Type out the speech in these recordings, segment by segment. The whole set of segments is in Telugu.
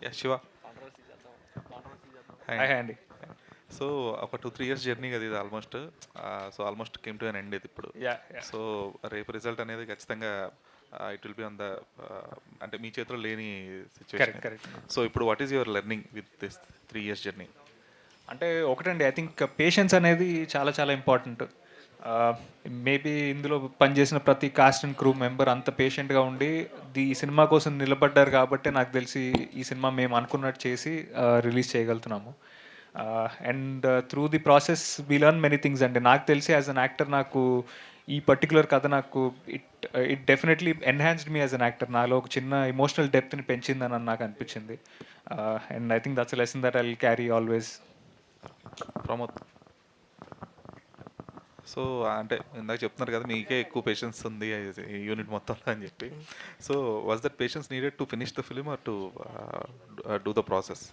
యా శివ. హాయ్ హాయ్ అండి. అండి. సో ఒక 2-3 ఇయర్స్ జర్నీ కదా ఇది almost. So almost came to an end ఇది ఇప్పుడు. యాహ్! సో రేపు రిజల్ట్ అనేది ఖచ్చితంగా it will be on the అంటే మీ చేతిలో లేని సిచ్యువేషన్ ఇది. కరెక్ట్. సో ఇప్పుడు what is your learning with this 3 years journey? అంటే ఒకటండి, ఐ థింక్ పేషెన్స్ అనేది చాలా చాలా ఇంపార్టెంట్. మేబీ ఇందులో పనిచేసిన ప్రతి కాస్ట్ అండ్ క్రూ మెంబర్ అంత పేషెంట్‌గా ఉండి ఈ సినిమా కోసం నిలబడ్డారు కాబట్టే నాకు తెలిసి ఈ సినిమా మేము అనుకున్నట్టు చేసి రిలీజ్ చేయగలుగుతున్నాము. And through the process we learn many things అండి. నాకు తెలిసి యాస్ ఎన్ యాక్టర్ నాకు ఈ పర్టిక్యులర్ కథ నాకు it definitely enhanced me as an actor. నాలో ఒక చిన్న ఎమోషనల్ డెప్త్‌ని పెంచిందని నాకు అనిపించింది. And I think that's a lesson that I will carry always. Pramod. So అంటే ఇందాక చెప్తున్నారు కదా మీకే ఎక్కువ పేషెన్స్ ఉంది ఈ యూనిట్ మొత్తంలో అని చెప్పి. So was that patience needed to finish the film or to do the process?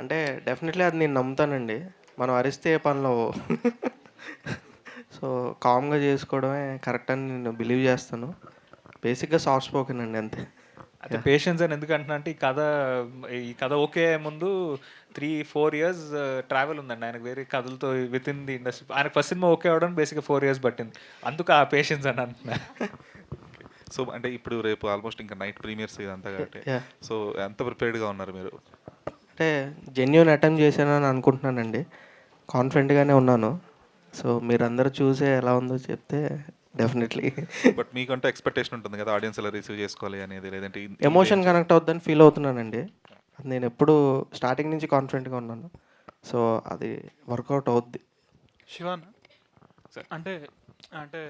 అంటే డెఫినెట్లీ అది నేను నమ్ముతానండి. మనం అరిస్తే ఏ పనులు అవ్వవు. సో, కామ్‌గా చేసుకోవడమే కరెక్ట్ అని నేను బిలీవ్ చేస్తాను. బేసిక్‌గా సాఫ్ట్ స్పోకెన్ అండి అంతే. అయితే యాహ్! పేషెన్స్ అని ఎందుకు అంటున్నా అంటే ఈ కథ ఓకే అయ్యే ముందు 3-4 ఇయర్స్ ట్రావెల్ ఉందండి ఆయనకు వేరే కథలతో విత్ ఇన్ ది ఇండస్ట్రీ. ఆయనకు ఫస్ట్ సినిమా ఓకే అవ్వడానికి బేసిక్‌గా 4 ఇయర్స్ పట్టింది. అందుకు ఆ పేషెన్స్ అని అంటున్నా. సో అంటే ఇప్పుడు రేపు ఆల్మోస్ట్ ఇంకా నైట్ ప్రీమియర్స్ ఇదంతా కాబట్టి యాహ్! సో ఎంత ప్రిపేర్డ్గా ఉన్నారు మీరు? అంటే జెన్యూన్ అటెంప్ట్ చేశానని అనుకుంటున్నానండి. కాన్ఫిడెంట్‌గానే ఉన్నాను. సో, మీరందరూ చూసి ఎలా ఉందో చెప్తే డెఫినెట్లీ బట్ మీకంటే ఎక్స్పెక్టేషన్ ఉంటుంది కదా ఆడియన్స్ ఎలా రిసీవ్ చేసుకోవాలి అనేది, లేదంటే ఎమోషన్ కనెక్ట్ అవుద్దని ఫీల్ అవుతున్నానండి. అది నేను ఎప్పుడూ స్టార్టింగ్ నుంచి కాన్ఫిడెంట్‌గా ఉన్నాను. సో, అది వర్కౌట్ అవుద్ది. శివాన్ సార్. అంటే అంటే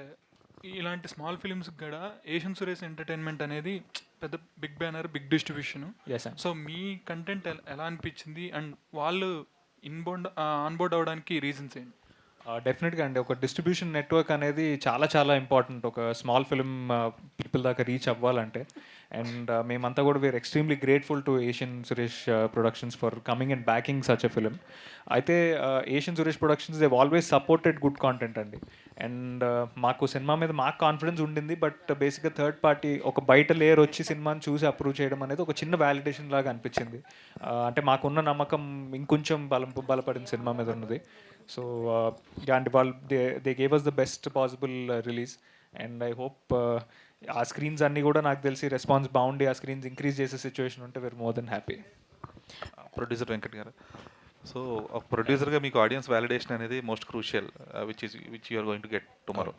ఇలాంటి స్మాల్ ఫిలిమ్స్కి కూడా ఏషియన్ సురేష్ ఎంటర్టైన్మెంట్ అనేది పెద్ద big banner, big distribution. Yes అండి. సో మీ కంటెంట్ ఎలా అనిపించింది అండ్ వాళ్ళు ఆన్బోర్డ్ అవ్వడానికి రీజన్స్ ఏంటి? డెఫినెట్గా అండి, ఒక డిస్ట్రిబ్యూషన్ నెట్వర్క్ అనేది చాలా చాలా ఇంపార్టెంట్ ఒక స్మాల్ ఫిల్మ్ పీపుల్ దాకా రీచ్ అవ్వాలంటే. అండ్ మేమంతా కూడా we are extremely grateful to Asian Suresh Productions for coming and backing such a film. అయితే Asian Suresh Productions they've always supported good content అండి. అండ్ మాకు సినిమా మీద మాకు కాన్ఫిడెన్స్ ఉండింది, బట్ బేసిక్గా థర్డ్ పార్టీ ఒక బయట లేయర్ వచ్చి సినిమాని చూసి అప్రూవ్ చేయడం అనేది ఒక చిన్న వ్యాలిడేషన్ లాగా అనిపించింది. అంటే మాకున్న నమ్మకం ఇంకొంచెం బలపడింది సినిమా మీద ఉన్నది. So and they gave us the best possible release, and I hope ఆ స్క్రీన్స్ అన్నీ కూడా నాకు తెలిసి రెస్పాన్స్ బాగుండి ఆ స్క్రీన్స్ ఇంక్రీజ్ చేసే సిచ్యువేషన్ ఉంటే we're more than happy. Producer Venkat గారు, సో ఒక ప్రొడ్యూసర్గా మీకు ఆడియన్స్ వ్యాలిడేషన్ అనేది most crucial which you're going to get tomorrow.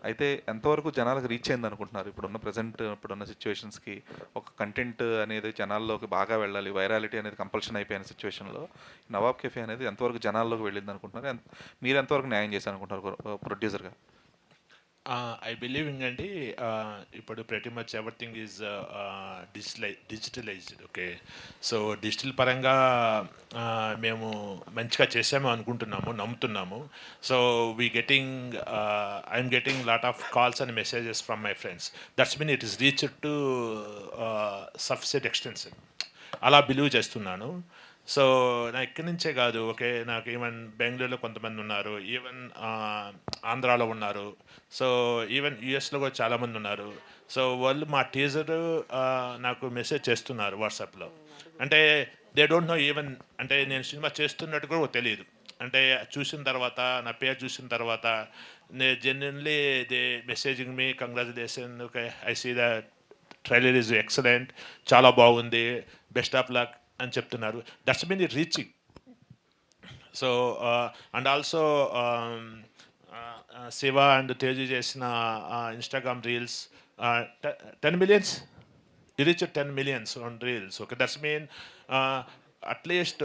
అయితే ఎంతవరకు జనాలకు రీచ్ అయింది అనుకుంటున్నారు ఇప్పుడున్న సిచ్యువేషన్స్కి? ఒక కంటెంట్ అనేది జనాల్లోకి బాగా వెళ్ళాలి, వైరాలిటీ అనేది కంపల్షన్ అయిపోయిన సిచ్యువేషన్లో నవాబ్ కెఫే అనేది ఎంతవరకు జనాల్లోకి వెళ్ళింది అనుకుంటున్నారు? మీరు ఎంతవరకు న్యాయం చేశారు అనుకుంటున్నారు ప్రొడ్యూసర్గా? ఐ బిలీవింగ్ అండి. ఇప్పుడు ప్రతి much everything is digitalised. Okay, so digital పరంగా మేము మంచిగా చేసాము అనుకుంటున్నాము, నమ్ముతున్నాము. So I'm getting lot of calls and messages from my friends. That's mean it is reached to sufficient extension. అలా బిలీవ్ చేస్తున్నాను. సో నా ఇక్కడి నుంచే కాదు, ఓకే, నాకు ఈవెన్ బెంగళూరులో కొంతమంది ఉన్నారు, ఈవెన్ ఆంధ్రాలో ఉన్నారు, సో ఈవెన్ యూఎస్లో కూడా చాలామంది ఉన్నారు. సో వాళ్ళు మా టీజర్ నాకు మెసేజ్ చేస్తున్నారు వాట్సాప్లో. అంటే దే డోంట్ నో ఈవెన్, అంటే నేను సినిమా చేస్తున్నట్టు కూడా తెలియదు. అంటే చూసిన తర్వాత, నా పేరు చూసిన తర్వాత genuinely they messaging me congratulation, okay, I see the trailer is excellent, చాలా బాగుంది, బెస్ట్ ఆఫ్ లక్ అని చెప్తున్నారు. That's mean reaching. So and also Shiva and Teju చేసిన Instagram reels 10 millions, you reach 10 millions on reels. Okay, that's mean at least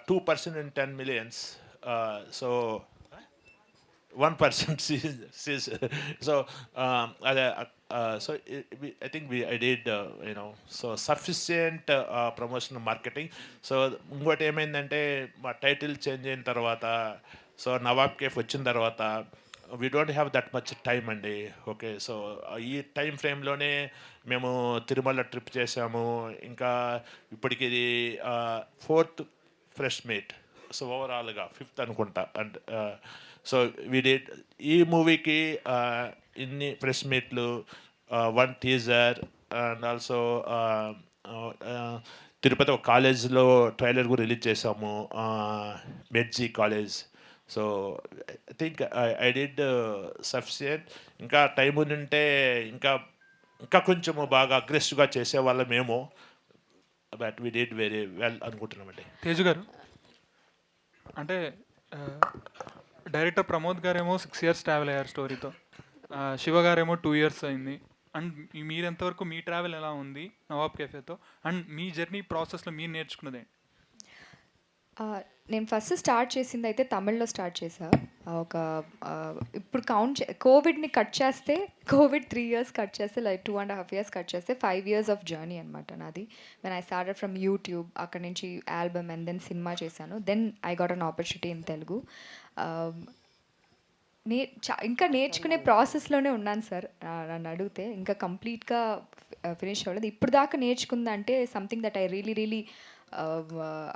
2% in 10 millions. So 1% sees. So I think I did so sufficient promotional marketing. So ఇంకోటి ఏమైందంటే మా టైటిల్ చేంజ్ అయిన తర్వాత, సో నవాబ్ కేఫ్ వచ్చిన తర్వాత we don't have that much time అండి. ఓకే, సో ఈ టైం ఫ్రేమ్లోనే మేము తిరుమల ట్రిప్ చేసాము. ఇంకా ఇప్పటికి ఇది 4th ఫ్రెష్ మీట్, సో ఓవరాల్గా 5th అనుకుంటా. అండ్ సో వీడిడ్ ఈ మూవీకి ఇన్ని ప్రెస్ మీట్లు, 1 టీజర్, అండ్ ఆల్సో తిరుపతి ఒక కాలేజ్లో ట్రైలర్ కూడా రిలీజ్ చేసాము, మెడ్జీ college. So I think I did sufficient. ఇంకా టైం ఉంటే ఇంకా ఇంకా కొంచెము బాగా అగ్రెసివ్గా చేసేవాళ్ళమేమో, but we did very well అనుకుంటున్నామండి. తేజు గారు, అంటే డైరెక్టర్ ప్రమోద్ గారేమో 6 years ట్రావెల్ అయ్యారు స్టోరీతో, శివ గారేమో 2 years అయింది. అండ్ మీరు ఎంతవరకు మీ ట్రావెల్ ఎలా ఉంది నవాబ్ కెఫేతో, అండ్ మీ జర్నీ ప్రాసెస్లో మీరు నేర్చుకున్నది ఏంటి? నేను ఫస్ట్ స్టార్ట్ చేసింది అయితే తమిళ్లో స్టార్ట్ చేశా. ఒక ఇప్పుడు కోవిడ్ని కట్ చేస్తే, కోవిడ్ 3 years కట్ చేస్తే, లైక్ 2.5 years కట్ చేస్తే 5 years ఆఫ్ జర్నీ అనమాట నాది. When I started from YouTube, అక్కడ నుంచి ఆల్బమ్ అండ్ దెన్ సినిమా చేశాను. Then I got an opportunity in Telugu. ఇంకా నేర్చుకునే ప్రాసెస్లోనే ఉన్నాను సార్. నన్ను అడిగితే ఇంకా కంప్లీట్గా ఫినిష్ అవ్వలేదు. ఇప్పుడు దాకా నేర్చుకుందంటే సంథింగ్ దట్ ఐ రియలీ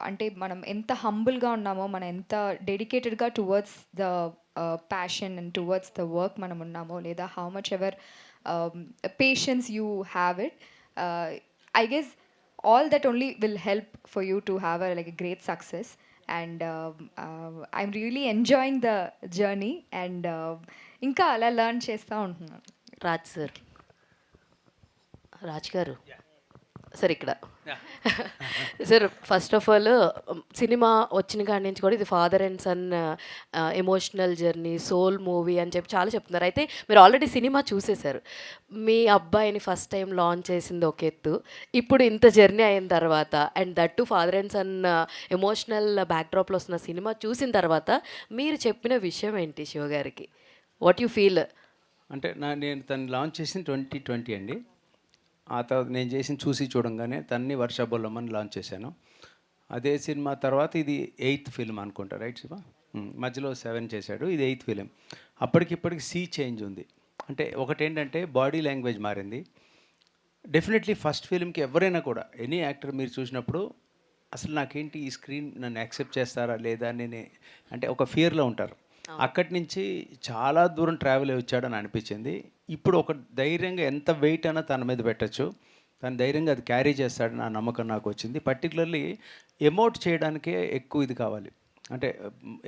అంటే మనం ఎంత హంబుల్గా ఉన్నామో, మనం ఎంత డెడికేటెడ్గా towards the passion and towards the work మనం ఉన్నామో, లేదా how much ever patience you have it, I guess all that only will help for you to have a great success. And I'm really enjoying the journey, and ఇంకా అలా లర్న్ చేస్తూ ఉంటున్నాను. రాజ్ గారు సార్ ఇక్కడ sir, first of all cinema వచ్చిన కాడి నుంచి కూడా ఇది father and son emotional journey, soul movie అని చెప్పి చాలా చెప్తున్నారు. అయితే మీరు ఆల్రెడీ సినిమా చూసేశారు. మీ అబ్బాయిని ఫస్ట్ టైం లాంచ్ చేసింది ఒక ఎత్తు, ఇప్పుడు ఇంత జర్నీ అయిన తర్వాత and that father and son emotional బ్యాక్డ్రాప్లో వస్తున్న సినిమా చూసిన తర్వాత మీరు చెప్పిన విషయం ఏంటి శివ గారికి? What you feel? అంటే నేను తను లాంచ్ చేసింది 2020 అండి. ఆ తర్వాత నేను చేసిన చూసి చూడంగానే తన్ని వర్షబొల్లమని లాంచ్ చేశాను. అదే సినిమా తర్వాత ఇది 8th ఫిల్మ్ అనుకుంటా, రైట్ శివ? మధ్యలో 7 చేశాడు, ఇది 8th ఫిలిం. అప్పటికిప్పటికి సీ చేంజ్ ఉంది. అంటే ఒకటేంటంటే బాడీ లాంగ్వేజ్ మారింది. డెఫినెట్లీ ఫస్ట్ ఫిలింకి ఎవరైనా కూడా ఎనీ యాక్టర్ మీరు చూసినప్పుడు అసలు నాకేంటి ఈ స్క్రీన్ నన్ను యాక్సెప్ట్ చేస్తారా లేదా అంటే ఒక ఫియర్లో ఉంటారు. అక్కడి నుంచి చాలా దూరం ట్రావెల్ వచ్చాడని అనిపించింది. ఇప్పుడు ఒక ధైర్యంగా ఎంత వెయిట్ అయినా తన మీద పెట్టచ్చు, తను ధైర్యంగా అది క్యారీ చేస్తాడని ఆ నమ్మకం నాకు వచ్చింది. పర్టికులర్లీ ఎమోట్ చేయడానికే ఎక్కువ ఇది కావాలి. అంటే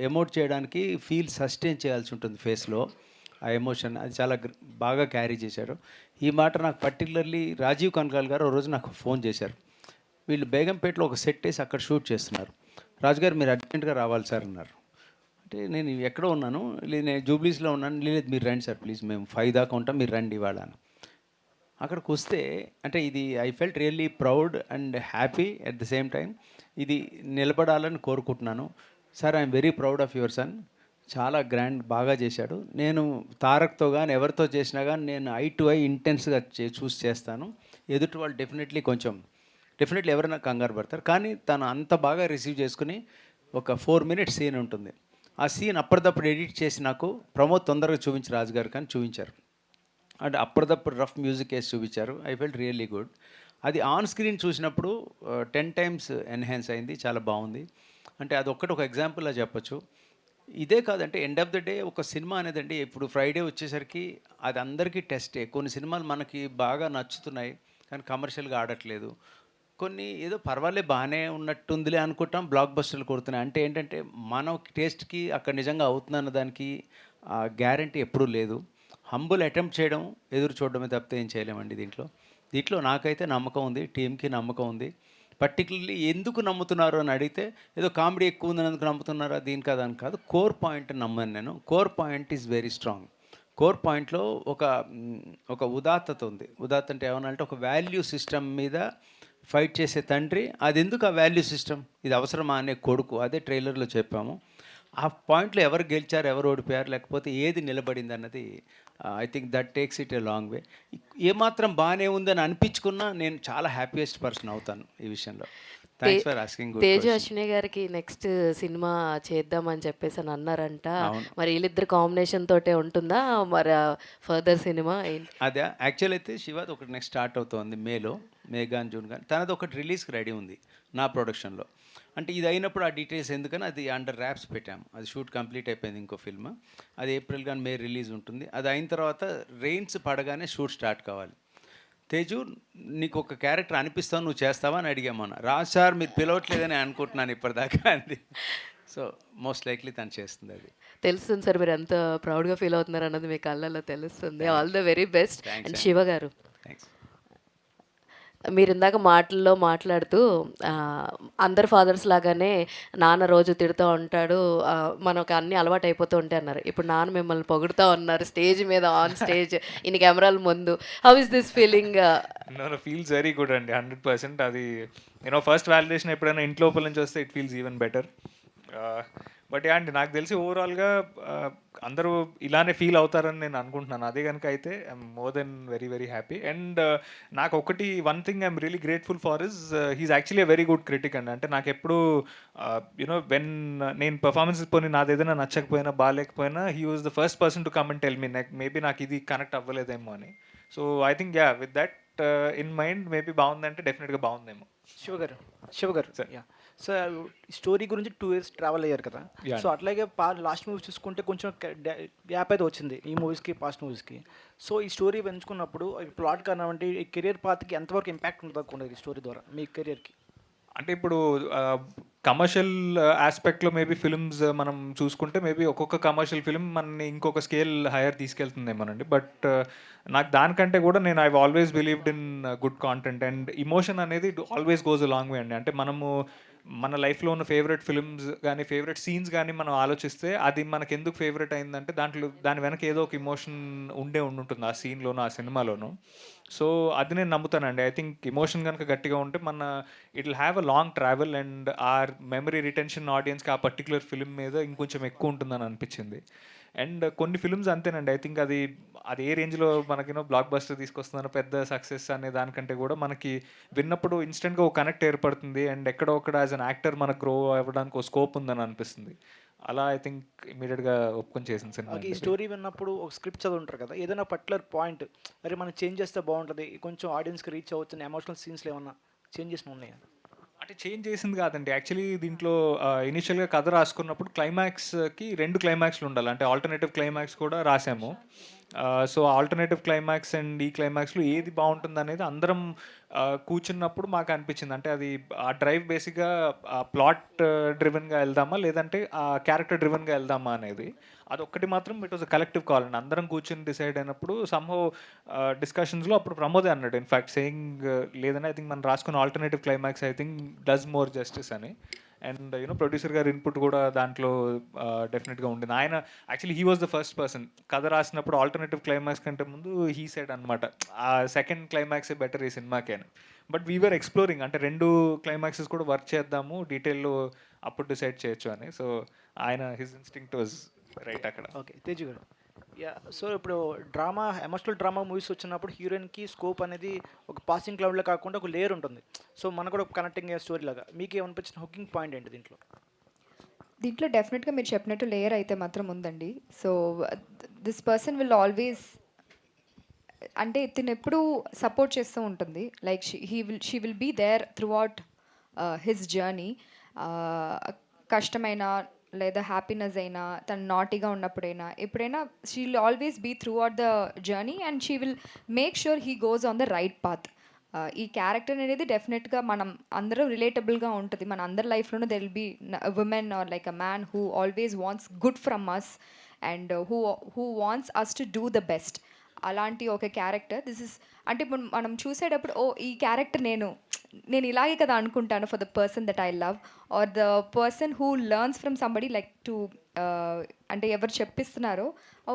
ఎమోట్ చేయడానికి ఫీల్ సస్టైన్ చేయాల్సి ఉంటుంది ఫేస్లో, ఆ ఎమోషన్ అది చాలా బాగా క్యారీ చేశారు. ఈ మాట నాకు పర్టికులర్లీ రాజీవ్ కనకాల్ గారు ఓ రోజు నాకు ఫోన్ చేశారు. వీళ్ళు బేగంపేటలో ఒక సెట్ వేసి అక్కడ షూట్ చేస్తున్నారు. రాజుగారు మీరు అర్జెంట్గా రావాలి సార్ అన్నారు. అంటే నేను ఎక్కడో ఉన్నాను, లేదు నేను జూబ్లీస్లో ఉన్నాను, లేదు మీరు రండి సార్ ప్లీజ్, మేము 5 దాకా ఉంటాం, మీరు రండి ఇవాళ అని. అక్కడికి వస్తే అంటే ఇది I felt really proud and happy at the same time. ఇది నిలబడాలని కోరుకుంటున్నాను. Sir I'm very proud of your son, చాలా గ్రాండ్ బాగా చేశాడు. నేను తారక్తో కానీ ఎవరితో చేసినా కానీ నేను ఐ టు ఐ ఇంటెన్స్గా చూస్ చేస్తాను. ఎదుటి వాళ్ళు డెఫినెట్లీ ఎవరైనా కంగారు పడతారు, కానీ తను అంత బాగా రిసీవ్ చేసుకుని ఒక 4 minutes సీన్ ఉంటుంది. ఆ సీన్ అప్పటిదప్పుడు ఎడిట్ చేసి నాకు ప్రమోద్ తొందరగా చూపించి రాజుగారు కానీ చూపించారు. అంటే అప్పటిదప్పుడు రఫ్ మ్యూజిక్ వేసి చూపించారు. I felt really good. అది ఆన్ స్క్రీన్ చూసినప్పుడు 10 times ఎన్హాన్స్ అయింది, చాలా బాగుంది. అంటే అది ఒక ఎగ్జాంపుల్లా చెప్పచ్చు. ఇదే కాదంటే ఎండ్ ఆఫ్ ద డే ఒక సినిమా అనేదండి, ఇప్పుడు ఫ్రైడే వచ్చేసరికి అది అందరికీ టెస్టే. కొన్ని సినిమాలు మనకి బాగా నచ్చుతున్నాయి కానీ కమర్షియల్గా ఆడట్లేదు. కొన్ని ఏదో పర్వాలేదు బాగానే ఉన్నట్టుందిలే అనుకుంటాం, బ్లాక్ బస్టర్లు కొడుతున్నాయి. అంటే ఏంటంటే మన టేస్ట్కి అక్కడ నిజంగా అవుతుందన్న దానికి గ్యారంటీ ఎప్పుడూ లేదు. హంబుల్ అటెంప్ట్ చేయడం, ఎదురు చూడడమే తప్పితే ఏం చేయలేమండి దీంట్లో నాకైతే నమ్మకం ఉంది, టీంకి నమ్మకం ఉంది. పర్టికులర్లీ ఎందుకు నమ్ముతున్నారు అని అడిగితే ఏదో కామెడీ ఎక్కువ ఉందని ఎందుకు నమ్ముతున్నారా దీని కదా అని కాదు, కోర్ పాయింట్ నమ్మాను నేను. Core point is very strong. Core పాయింట్లో ఒక ఉదాత్తత ఉంది. ఉదాత్త అంటే ఏమన్నా అంటే ఒక వాల్యూ సిస్టమ్ మీద ఫైట్ చేసే తండ్రి, అది ఎందుకు ఆ వాల్యూ సిస్టమ్, ఇది అవసరమా అనే కొడుకు, అదే ట్రైలర్లో చెప్పాము. ఆ పాయింట్లో ఎవరు గెలిచారు, ఎవరు ఓడిపోయారు, లేకపోతే ఏది నిలబడింది అన్నది I think that takes it a long way. ఏమాత్రం బాగానే ఉందని అనిపించుకున్నా నేను చాలా హ్యాపీయెస్ట్ పర్సన్ అవుతాను ఈ విషయంలో. Thanks for asking. Teju Ashwini గారికి నెక్స్ట్ సినిమా చేద్దామని చెప్పేసి అని అన్నారంట. మరి వీళ్ళిద్దరు కాంబినేషన్ తోటే ఉంటుందా మరి ఫర్దర్ సినిమా? అదే యాక్చువల్ అయితే శివాది ఒకటి నెక్స్ట్ స్టార్ట్ అవుతుంది మే కానీ జూన్ కానీ, తనది ఒకటి రిలీజ్కి రెడీ ఉంది నా ప్రొడక్షన్లో. అంటే ఇది అయినప్పుడు ఆ డీటెయిల్స్ ఎందుకని అది అండర్ ర్యాప్స్ పెట్టాము. అది షూట్ కంప్లీట్ అయిపోయింది, ఇంకో ఫిల్మ్ అది ఏప్రిల్ కానీ మే రిలీజ్ ఉంటుంది. అది అయిన తర్వాత రెయిన్స్ పడగానే షూట్ స్టార్ట్ కావాలి. తేజు నీకు ఒక క్యారెక్టర్ అనిపిస్తావు, నువ్వు చేస్తావా అని అడిగామన్నా. రాదు సార్ మీరు పిలవట్లేదని అనుకుంటున్నాను ఇప్పటిదాకా అంది. సో మోస్ట్ లైక్లీ తను చేస్తుంది అది. తెలుస్తుంది సార్, మీరు ఎంత ప్రౌడ్గా ఫీల్ అవుతున్నారు అన్నది మీ కళ్ళల్లో తెలుస్తుంది. All the very best. Thanks, and Andy. Shiva గారు, థ్యాంక్స్. మీరు ఇందాక మాటల్లో మాట్లాడుతూ అందరు ఫాదర్స్ లాగానే నాన్న రోజు తిడుతూ ఉంటాడు, మనకు అన్నీ అలవాటు అయిపోతూ ఉంటాయి అన్నారు. ఇప్పుడు నాన్న మిమ్మల్ని పొగుడుతూ ఉన్నారు స్టేజ్ మీద, ఆన్ స్టేజ్, ఇన్ని కెమెరాల ముందు. How is this feeling? Feels very good అండి, 100%. అది ఫస్ట్ వ్యాలిడేషన్ ఎప్పుడైనా ఇంట్లోపల నుంచి వస్తే it feels even better. But అండి నాకు తెలిసి ఓవరాల్గా అందరూ ఇలానే ఫీల్ అవుతారని నేను అనుకుంటున్నాను. అదే కనుక అయితే I'm more than very very happy. And నాకు ఒకటి one thing I'm really grateful for is he's actually a very good critic అండి. అంటే నాకు ఎప్పుడు వెన్ నేను పర్ఫార్మెన్స్ పోనీ నాది ఏదైనా నచ్చకపోయినా బాగాలేకపోయినా he was the first person to come and tell me maybe నాకు ఇది కనెక్ట్ అవ్వలేదేమో అని. So I think with that in mind maybe బాగుందంటే డెఫినెట్గా బాగుందేమో. శివ గారు యా, సో స్టోరీ గురించి 2 years ట్రావెల్ అయ్యారు కదా. Yeah. సో అట్లాగే లాస్ట్ మూవీస్ చూసుకుంటే కొంచెం గ్యాప్ అయితే వచ్చింది ఈ మూవీస్కి పాస్ట్ మూవీస్కి. సో ఈ స్టోరీ పెంచుకున్నప్పుడు ప్లాట్ కానివ్వండి, ఈ కెరియర్ పాత్కి ఎంతవరకు ఇంపాక్ట్ ఉంటుంది అనుకున్నారు ఈ స్టోరీ ద్వారా మీ కెరియర్కి? అంటే ఇప్పుడు కమర్షియల్ ఆస్పెక్ట్లో మేబీ ఫిల్మ్స్ మనం చూసుకుంటే మేబీ ఒక్కొక్క కమర్షియల్ ఫిల్మ్ మనని ఇంకొక స్కేల్ హైయర్ తీసుకెళ్తుందేమోనండి. బట్ నాకు దానికంటే కూడా నేను I always believed in good content and emotion అనేది always goes a long way అండి. అంటే మనము మన లైఫ్లో ఉన్న ఫేవరెట్ ఫిల్మ్స్ కానీ ఫేవరెట్ సీన్స్ కానీ మనం ఆలోచిస్తే అది మనకు ఎందుకు ఫేవరెట్ అయిందంటే దాని వెనక ఏదో ఒక ఇమోషన్ ఉండుంటుంది ఆ సీన్లోనూ ఆ సినిమాలోనూ. సో అది నేను నమ్ముతానండి. ఐ థింక్ ఇమోషన్ కనుక గట్టిగా ఉంటే it will have a long travel and our memory retention ఆడియన్స్కి ఆ పర్టికులర్ ఫిల్మ్ మీద ఇంకొంచెం ఎక్కువ ఉంటుందని అనిపించింది. అండ్ కొన్ని ఫిల్మ్స్ అంతేనండి. ఐ థింక్ అది ఏ రేంజ్లో మనకి బ్లాక్ బస్టర్ తీసుకొస్తుందనో పెద్ద సక్సెస్ అనే దానికంటే కూడా మనకి విన్నప్పుడు ఇన్స్టెంట్గా ఒక కనెక్ట్ ఏర్పడుతుంది అండ్ ఎక్కడో ఒకడ యాజ్ అన్ యాక్టర్ మనకు గ్రో అవ్వడానికి ఒక స్కోప్ ఉందని అనిపిస్తుంది. అలా ఐ థింక్ ఇమీడియట్గా ఒప్పుకొని చేసిన సినిమా. ఈ స్టోరీ విన్నప్పుడు ఒక స్క్రిప్ట్ చదువుంటారు కదా, ఏదైనా పర్టికులర్ పాయింట్ మరి మనం చేంజ్ చేస్తే బాగుంటుంది, కొంచెం ఆడియన్స్కి రీచ్ అవుతున్న ఎమోషనల్ సీన్స్లో ఏమన్నా చేంజెస్ ఉన్నాయా? అంటే చేంజ్ చేసింది కాదండి. యాక్చువల్లీ దీంట్లో ఇనిషియల్గా కథ రాసుకున్నప్పుడు క్లైమాక్స్కి 2 క్లైమాక్స్లు ఉండాలి. అంటే ఆల్టర్నేటివ్ క్లైమాక్స్ కూడా రాసాము. సో ఆల్టర్నేటివ్ క్లైమాక్స్ అండ్ ఈ క్లైమాక్స్లో ఏది బాగుంటుంది అనేది అందరం కూర్చున్నప్పుడు మాకు అనిపించింది. అంటే అది ఆ డ్రైవ్ బేసిక్గా ప్లాట్ డ్రివెన్గా వెళ్దామా లేదంటే ఆ క్యారెక్టర్ డ్రివెన్గా వెళ్దామా అనేది అదొక్కటి మాత్రం it was a collective call అండి. అందరం కూర్చొని డిసైడ్ అయినప్పుడు సమ్హౌ డిస్కషన్స్లో అప్పుడు ప్రమోదే అన్నాడు ఇన్ఫ్యాక్ట్ సేయింగ్ లేదని ఐ థింక్ మనం రాసుకున్న alternative climax I think does more justice అని. అండ్ ప్రొడ్యూసర్ గారి ఇన్పుట్ కూడా దాంట్లో డెఫినెట్గా ఉండింది. ఆయన actually he was the first person కథ రాసినప్పుడు ఆల్టర్నేటివ్ క్లైమాక్స్ కంటే ముందు హీ సైడ్ అనమాట ఆ సెకండ్ క్లైమాక్సే బెటర్ ఈ సినిమాకి అని. బట్ వీఆర్ ఎక్స్ప్లోరింగ్ అంటే 2 క్లైమాక్సెస్ కూడా వర్క్ చేద్దాము డీటెయిల్లో అప్పుడు డిసైడ్ చేయొచ్చు అని. సో ఆయన హిజ్ ఇన్స్టింక్ట్ వాజ్ రైట్ అక్కడ. ఓకే తేజు గారు, యా, సో ఇప్పుడు డ్రామా ఎమోషనల్ డ్రామా మూవీస్ వచ్చినప్పుడు హీరోయిన్కి స్కోప్ అనేది ఒక పాసింగ్ క్లౌడ్లో కాకుండా ఒక లేయర్ ఉంటుంది. సో మనకు కూడా ఒక కనెక్టింగ్ స్టోరీ లాగా మీకు ఏమనిపించిన హుకింగ్ పాయింట్ ఏంటి దీంట్లో డెఫినెట్గా మీరు చెప్పినట్టు లేయర్ అయితే మాత్రం ఉందండి. So this person will always అంటే తిను ఎప్పుడు సపోర్ట్ చేస్తూ ఉంటుంది. Like she will be there throughout his journey. కష్టమైన లేదా హ్యాపీనెస్ అయినా తను నాటీగా ఉన్నప్పుడైనా ఎప్పుడైనా she will always be throughout the journey and she will make sure he goes on the right path. ఈ క్యారెక్టర్ అనేది డెఫినెట్గా మనం అందరూ రిలేటబుల్గా ఉంటుంది. మన అందరి లైఫ్లోనూ there will be women or like a man who always wants good from us and who wants us to do the best. అలాంటి ఒక క్యారెక్టర్ దిస్ ఇస్ అంటే ఇప్పుడు మనం చూసేటప్పుడు ఈ క్యారెక్టర్ నేను ఇలాగే కదా అనుకుంటాను for the person that I love or the person who learns from somebody like to అంటే ఎవరు చెప్పిస్తున్నారో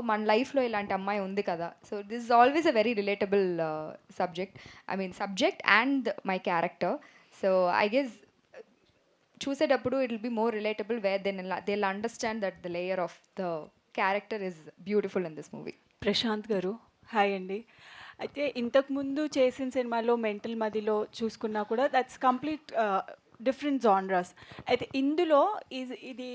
మన లైఫ్లో ఇలాంటి అమ్మాయి ఉంది కదా. So this is always a very relatable subject and my character. So I guess చూసేటప్పుడు it will be more relatable where they will understand that the layer of the character is beautiful in this movie. Prashanth గారు హాయ్ అండి. అయితే ఇంతకుముందు చేసిన సినిమాలో మెంటల్ మదిలో చూసుకున్నా కూడా దట్స్ కంప్లీట్ డిఫరెంట్ జానరాస్. అయితే ఇందులో ఇది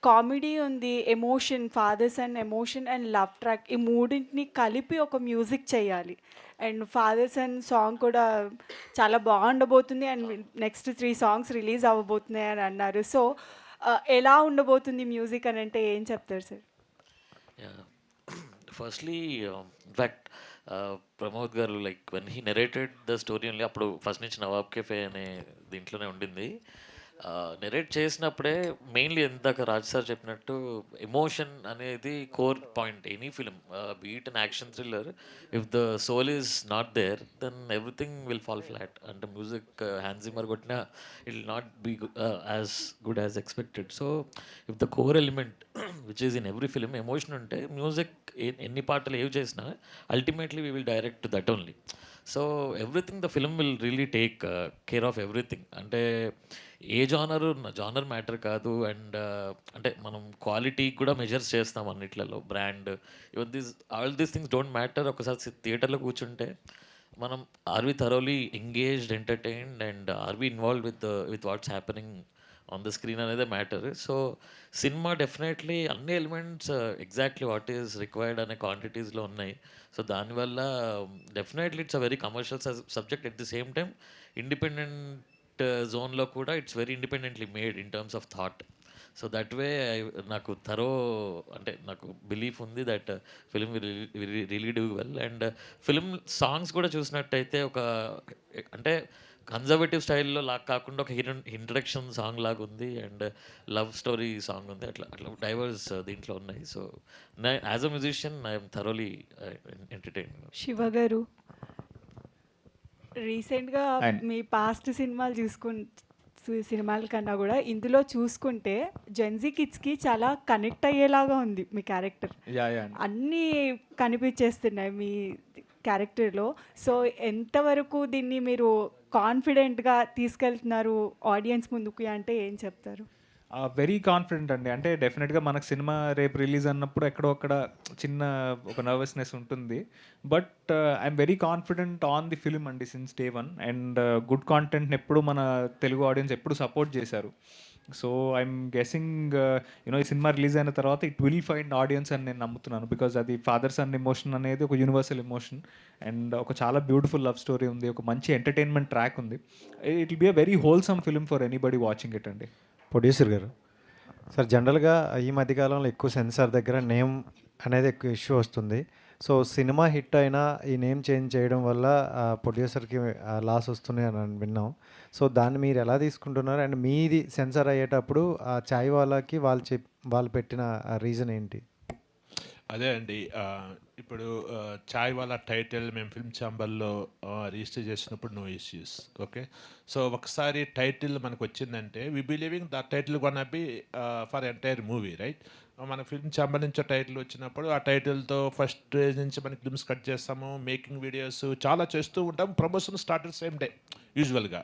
కామెడీ ఉంది, emotion, fathers and emotion and love track, ఈ మూడింటిని కలిపి ఒక మ్యూజిక్ చేయాలి. అండ్ ఫాదర్స్ అండ్ సాంగ్ కూడా చాలా బాగుండబోతుంది అండ్ నెక్స్ట్ 3 songs రిలీజ్ అవ్వబోతున్నాయి అని అన్నారు. సో ఎలా ఉండబోతుంది మ్యూజిక్ అని అంటే ఏం చెప్తారు sir? Firstly, in fact, Pramod గారు like when he narrated the story only, అప్పుడు ఫస్ట్ నుంచి నవాబ్ కెఫే అనే దీంట్లోనే ఉండింది. నెరేట్ చేసినప్పుడే మెయిన్లీ ఇందాక రాజ్ సార్ చెప్పినట్టు ఎమోషన్ అనేది core point any film, be it an action thriller. If the soul is not there then everything will fall flat. అంటే మ్యూజిక్ హ్యాన్స్ జిమ్మర్ కొట్టినా it will not be as good as expected. So if the core element which is in every film emotion ఉంటే మ్యూజిక్ ఎన్ని పాటలు ఏవి చేసినా ultimately we will direct to that only. So everything the film will really take care of everything. అంటే ఏ జానర్ మ్యాటర్ కాదు. అండ్ అంటే మనం క్వాలిటీ కూడా మెజర్స్ చేస్తాం అన్నిట్లలో, brand, even all these things don't matter. ఒకసారి థియేటర్లో కూర్చుంటే మనం are we thoroughly engaged, entertained, and are we involve with what's happening on the screen అనేదే మ్యాటర్. సో సినిమా డెఫినెట్లీ అన్ని elements exactly what is required అనే క్వాంటిటీస్లో ఉన్నాయి. సో దానివల్ల definitely it's a very commercial subject. At the same time independent జోన్లో కూడా it's very independently made in terms of thought. So that way నాకు అంటే నాకు బిలీఫ్ ఉంది that film really do well. And film songs కూడా చూసినట్టయితే ఒక అంటే కన్జర్వేటివ్ స్టైల్లో లాగా కాకుండా ఒక ఇంట్రడక్షన్ సాంగ్ లాగా ఉంది, అండ్ లవ్ స్టోరీ సాంగ్ ఉంది. అట్లా డైవర్స్ దీంట్లో ఉన్నాయి. So as a musician I'm thoroughly entertain. Shiva గారు, రీసెంట్గా మీ పాస్ట్ సినిమాల కన్నా కూడా ఇందులో చూసుకుంటే జెన్జీ కిడ్స్కి చాలా కనెక్ట్ అయ్యేలాగా ఉంది మీ క్యారెక్టర్. అన్నీ కనిపించేస్తున్నాయి మీ క్యారెక్టర్లో. సో ఎంతవరకు దీన్ని మీరు కాన్ఫిడెంట్గా తీసుకెళ్తున్నారు ఆడియన్స్ ముందుకు అంటే ఏం చెప్తారు? వెరీ కాన్ఫిడెంట్ అండి. అంటే డెఫినెట్గా మనకు సినిమా రేపు రిలీజ్ అన్నప్పుడు ఎక్కడో అక్కడ చిన్న ఒక నర్వస్నెస్ ఉంటుంది. But I'm very confident on the film అండి since day one. And good కాంటెంట్ని ఎప్పుడు మన తెలుగు ఆడియన్స్ ఎప్పుడు సపోర్ట్ చేశారు. సో ఐఎమ్ గెసింగ్ యూనో ఈ సినిమా రిలీజ్ అయిన తర్వాత ఇట్ విల్ ఫైండ్ ఆడియన్స్ అని నేను నమ్ముతున్నాను. బికాజ్ అది ఫాదర్ సన్ ఎమోషన్ అనేది ఒక యూనివర్సల్ ఎమోషన్, అండ్ ఒక చాలా బ్యూటిఫుల్ లవ్ స్టోరీ ఉంది, ఒక మంచి ఎంటర్టైన్మెంట్ ట్రాక్ ఉంది. It will be a very wholesome film for anybody watching it అండి. ప్రొడ్యూసర్ గారు, సార్ జనరల్గా ఈ మధ్యకాలంలో ఎక్కువ సెన్సార్ దగ్గర నేమ్ అనేది ఎక్కువ ఇష్యూ వస్తుంది. సో సినిమా హిట్ అయినా ఈ నేమ్ చేంజ్ చేయడం వల్ల ప్రొడ్యూసర్కి లాస్ వస్తుంది అని విన్నాం. సో దాన్ని మీరు ఎలా తీసుకుంటున్నారు? అండ్ మీది సెన్సార్ అయ్యేటప్పుడు ఆ చాయ్ వాళ్ళకి వాళ్ళు పెట్టిన రీజన్ ఏంటి? అదే అండి, ఇప్పుడు చాయ్ వాళ్ళ టైటిల్ మేము ఫిల్మ్ ఛాంబర్లో రిజిస్టర్ చేసినప్పుడు నో ఇష్యూస్. ఓకే, సో ఒకసారి టైటిల్ మనకు వచ్చిందంటే we believing the title gonna be for entire movie, right? మన ఫిల్మ్ ఛాంబర్ నుంచి టైటిల్ వచ్చినప్పుడు ఆ టైటిల్తో ఫస్ట్ రేజ్ నుంచి మనకి ఫిల్మ్స్ కట్ చేస్తాము, మేకింగ్ వీడియోస్ చాలా చేస్తూ ఉంటాము, ప్రమోషన్ స్టార్టర్ సేమ్ డే యూజువల్గా.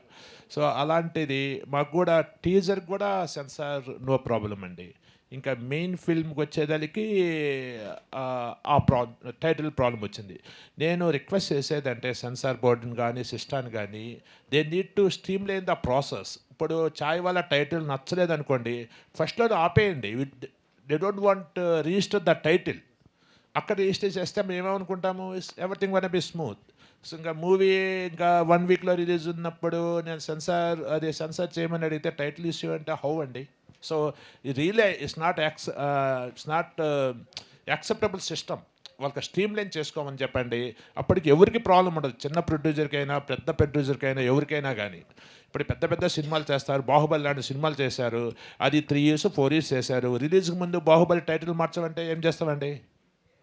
సో అలాంటిది మాకు కూడా టీజర్ కూడా సెన్సార్ నో ప్రాబ్లం అండి. ఇంకా మెయిన్ ఫిల్మ్కి వచ్చేదానికి టైటిల్ ప్రాబ్లం వచ్చింది. నేను రిక్వెస్ట్ చేసేదంటే సెన్సార్ బోర్డుని కానీ సిస్టాన్ని కానీ they need to streamline the process. ఇప్పుడు చాయ్ వాళ్ళ టైటిల్ నచ్చలేదనుకోండి, ఫస్ట్లో ఆపేయండి. They don't want register the title. అక్కడ రిజిస్టర్ చేస్తే మేము ఏమనుకుంటాము, everything want be smooth. So ఇంకా మూవీ ఇంకా 1 వీక్లో రిలీజ్ ఉన్నప్పుడు నేను సెన్సార్ చేయమని అడిగితే టైటిల్ ఇష్యూ అంటే హౌ అండి? So really it's not acceptable system. వాళ్ళకి స్ట్రీమ్ లైన్ చేసుకోమని చెప్పండి. అప్పటికి ఎవరికి ప్రాబ్లం ఉండదు, చిన్న ప్రొడ్యూసర్కైనా పెద్ద ప్రొడ్యూసర్కైనా ఎవరికైనా కానీ. ఇప్పుడు పెద్ద పెద్ద సినిమాలు చేస్తారు, బాహుబలి లాంటి సినిమాలు చేశారు, అది 3 years 4 years చేశారు. రిలీజ్కి ముందు బాహుబలి టైటిల్ మార్చమంటే ఏం చేస్తామండి?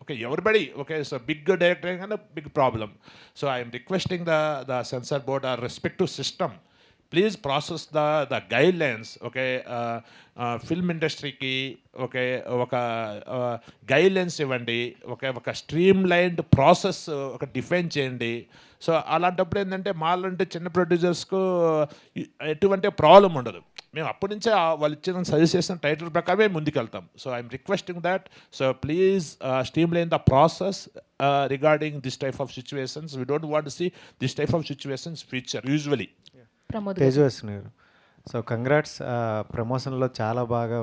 Okay, everybody okay. So big director కానీ big problem. So I'm requesting the censor board or respective system, please process the guidelines. Okay, film ఇండస్ట్రీకి ఓకే ఒక గైడ్ లైన్స్ ఇవ్వండి, ఒక స్ట్రీమ్ లైన్డ్ ప్రాసెస్ ఒక డిఫైన్ చేయండి. సో అలాంటప్పుడు ఏంటంటే మాలాంటి చిన్న ప్రొడ్యూసర్స్కు ఎటువంటి ప్రాబ్లం ఉండదు. మేము అప్పటి నుంచే వాళ్ళు ఇచ్చిన సజెస్ట్ చేసిన టైటిల్ ప్రకారమే ముందుకెళ్తాం. So I'm requesting that. So please streamline the process regarding this type of situations. We don't want to see this type of situations future usually. Tejaswi గారు, సో కంగ్రాట్స్, ప్రమోషన్లో చాలా బాగా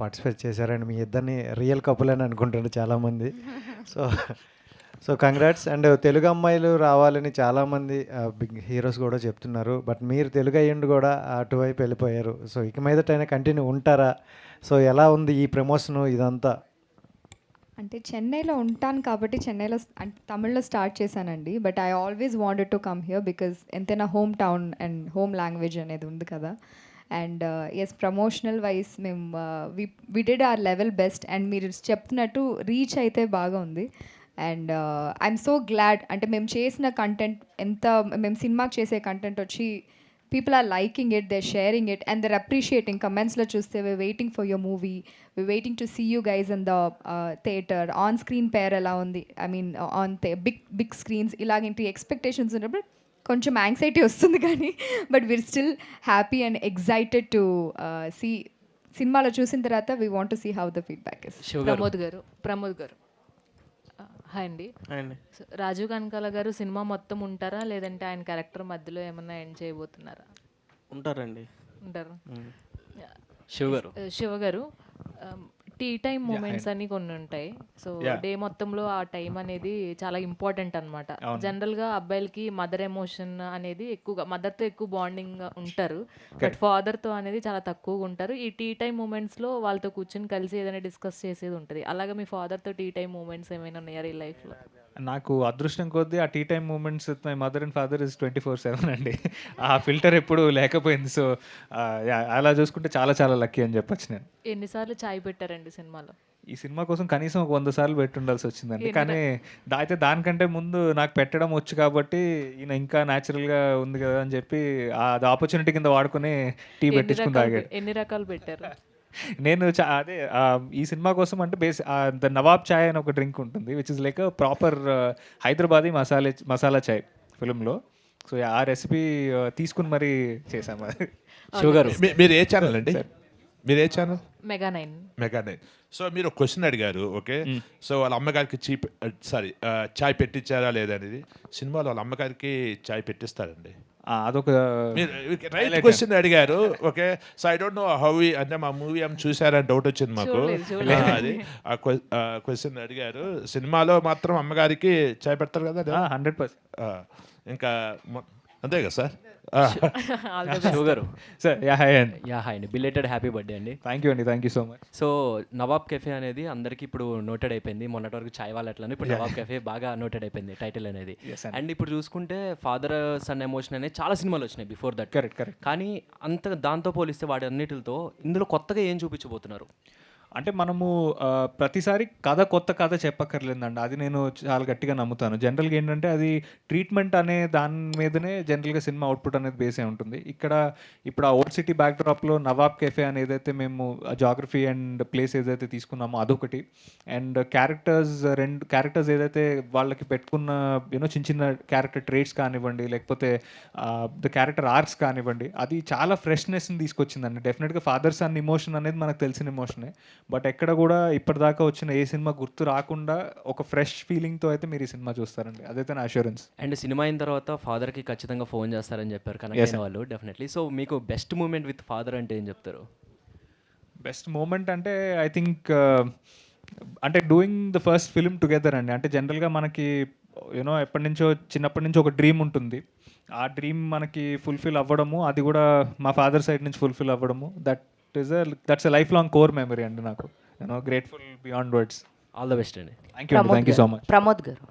పార్టిసిపేట్ చేశారండి. మీ ఇద్దరిని రియల్ కపుల్ అని అనుకుంటారు చాలామంది. So congrats. అండ్ తెలుగు అమ్మాయిలు రావాలని చాలామంది బిగ్ హీరోస్ కూడా చెప్తున్నారు. బట్ మీరు తెలుగు అయ్యండి కూడా అటువైపు వెళ్ళిపోయారు. సో ఇక మీదటైనా కంటిన్యూ ఉంటారా? సో ఎలా ఉంది ఈ ప్రమోషను ఇదంతా? అంటే చెన్నైలో ఉంటాను కాబట్టి చెన్నైలో అంటే తమిళ్లో స్టార్ట్ చేశానండి. But I always wanted to come here because ఎంతైనా home town and home language అనేది ఉంది కదా. అండ్ ఎస్ ప్రమోషనల్ వైజ్ మేము we did our level best. And మీరు చెప్తున్నట్టు రీచ్ అయితే బాగా ఉంది. అండ్ ఐఎమ్ సో గ్లాడ్ అంటే మేము చేసిన కంటెంట్ మేము సినిమాకి చేసే కంటెంట్ వచ్చి people are liking it, they're sharing it, and they're appreciating. Comments lo chuste, we're waiting for your movie, we're waiting to see you guys in the theater, on screen pair ela undi, I mean on the big screens ilaginti expectations unnappudu koncham anxiety ostundi gaani but we're still happy and excited to see cinema lo chusin tarata we want to see how the feedback is. Pramod గారు హాయ్ అండి. అండి రాజీవ్ కనకాల గారు సినిమా మొత్తం ఉంటారా లేదంటే ఆయన క్యారెక్టర్ మధ్యలో ఏమన్నా ఎండ్ చేయబోతున్నారా? ఉంటారండి. ఉంటారు. శివ గారు టీ టైం మూమెంట్స్ అని కొన్ని ఉంటాయి. సో డే మొత్తంలో ఆ టైం అనేది చాలా ఇంపార్టెంట్ అనమాట. జనరల్గా అబ్బాయిలకి మదర్ ఎమోషన్ అనేది ఎక్కువగా మదర్తో ఎక్కువ బాండింగ్ ఉంటారు, బట్ ఫాదర్తో అనేది చాలా తక్కువగా ఉంటారు. ఈ టీ టైం మూమెంట్స్లో వాళ్ళతో కూర్చొని కలిసి ఏదైనా డిస్కస్ చేసేది ఉంటుంది. అలాగే మీ ఫాదర్తో టీ టైం మూమెంట్స్ ఏమైనా ఉన్నాయా ఈ లైఫ్లో? నాకు అదృష్టం కొద్దీ ఆ tea time moments with my mother and father is 24/7 అండి. ఆ ఫిల్టర్ ఎప్పుడు లేకపోయింది. సో అలా చూసుకుంటే చాలా చాలా లక్కీ అని చెప్పొచ్చు నేను. ఎన్నిసార్లు చాయ్ పెట్టారండి సినిమాలో? ఈ సినిమా కోసం కనీసం ఒక 100 సార్లు పెట్టుండాల్సి వచ్చిందండి. కానీ అయితే దానికంటే ముందు నాకు పెట్టడం వచ్చు కాబట్టి ఈయన ఇంకా న్యాచురల్గా ఉంది కదా అని చెప్పి అది ఆపర్చునిటీ కింద వాడుకుని టీ పెట్టించుకుని తాగాడు. ఎన్ని రకాలు పెట్టారు? నేను అదే ఈ సినిమా కోసం అంటే ద నవాబ్ చాయ్ అని ఒక డ్రింక్ ఉంటుంది which is like proper Hyderabadi masala chai ఫిల్మ్లో. సో ఆ రెసిపీ తీసుకుని మరీ చేసాము. షుగర్ మీరు ఏ ఛానల్ అండి? మీరు ఏ ఛానల్? మెగా 9. సో మీరు క్వశ్చన్ అడిగారు, ఓకే. సో వాళ్ళ అమ్మగారికి చాయ్ పెట్టించారా లేదా అనేది. సినిమాలో వాళ్ళ అమ్మగారికి చాయ్ పెట్టిస్తారండి. అదొక రైట్ క్వశ్చన్ అడిగారు, okay. So I don't know how అంటే మా మూవీ ఏం చూసారని డౌట్ వచ్చింది మాకు. అది ఆ క్వశ్చన్ అడిగారు. సినిమాలో మాత్రం అమ్మగారికి చాయ్ పెడతారు కదా 100%. ఇంకా అంతే కదా సార్? షుగర్ సార్ హాయ్ అండి. బిలేటెడ్ హ్యాపీ బర్త్డే అండి. Thank you so much. So Nawab cafe అనేది అందరికీ ఇప్పుడు నోటెడ్ అయిపోయింది. మొన్నటి వరకు చాయ్ వాళ్ళ అట్లా, ఇప్పుడు నవాబ్ కెఫే బాగా నోటెడ్ అయిపోయింది టైటిల్ అనేది. అండ్ ఇప్పుడు చూసుకుంటే ఫాదర్ సన్ ఎమోషన్ అనేది చాలా సినిమాలు వచ్చినాయి బిఫోర్ దట్. కరెక్ట్. కానీ దాంతో పోలిస్తే వాటి అన్నిటితో ఇందులో కొత్తగా ఏం చూపించబోతున్నారు? అంటే మనము ప్రతిసారి కొత్త కథ చెప్పక్కర్లేదండి. అది నేను చాలా గట్టిగా నమ్ముతాను. జనరల్గా ఏంటంటే అది ట్రీట్మెంట్ అనే దాని మీదనే జనరల్గా సినిమా అవుట్పుట్ అనేది బేస్ అయి ఉంటుంది. ఇప్పుడు ఆ ఓల్డ్ సిటీ బ్యాక్డ్రాప్లో నవాబ్ కెఫే అని ఏదైతే మేము జాగ్రఫీ అండ్ ప్లేస్ ఏదైతే తీసుకున్నామో అదొకటి. అండ్ రెండు క్యారెక్టర్స్ ఏదైతే వాళ్ళకి పెట్టుకున్న చిన్న చిన్న క్యారెక్టర్ ట్రేట్స్ కానివ్వండి, లేకపోతే ద క్యారెక్టర్ ఆర్క్స్ కానివ్వండి, అది చాలా ఫ్రెష్నెస్ని తీసుకొచ్చిందండి. డెఫినెట్గా ఫాదర్ సన్ ఇమోషన్ అనేది మనకు తెలిసిన ఇమోషనే. బట్ ఎక్కడ కూడా ఇప్పటిదాకా వచ్చిన ఏ సినిమా గుర్తు రాకుండా ఒక ఫ్రెష్ ఫీలింగ్తో అయితే మీరు ఈ సినిమా చూస్తారండి. అదైతే నా అష్యూరెన్స్. అండ్ సినిమా అయిన తర్వాత ఫాదర్కి ఖచ్చితంగా ఫోన్ చేస్తారని చెప్పారు కనెక్ట్ అయిన వాళ్ళు డెఫినెట్లీ. సో మీకు బెస్ట్ మూమెంట్ విత్ ఫాదర్ అంటే ఏం చెప్తారు? బెస్ట్ మూమెంట్ అంటే ఐ థింక్ అంటే doing the first film together అండి. అంటే జనరల్గా మనకి చిన్నప్పటి నుంచి ఒక డ్రీమ్ ఉంటుంది. ఆ డ్రీమ్ మనకి ఫుల్ఫిల్ అవ్వడము, అది కూడా మా ఫాదర్ సైడ్ నుంచి ఫుల్ఫిల్ అవ్వడము, that's a lifelong core memory అండి నాకు. grateful beyond words. All the best అండి. Thank you so much. Pramod గారు,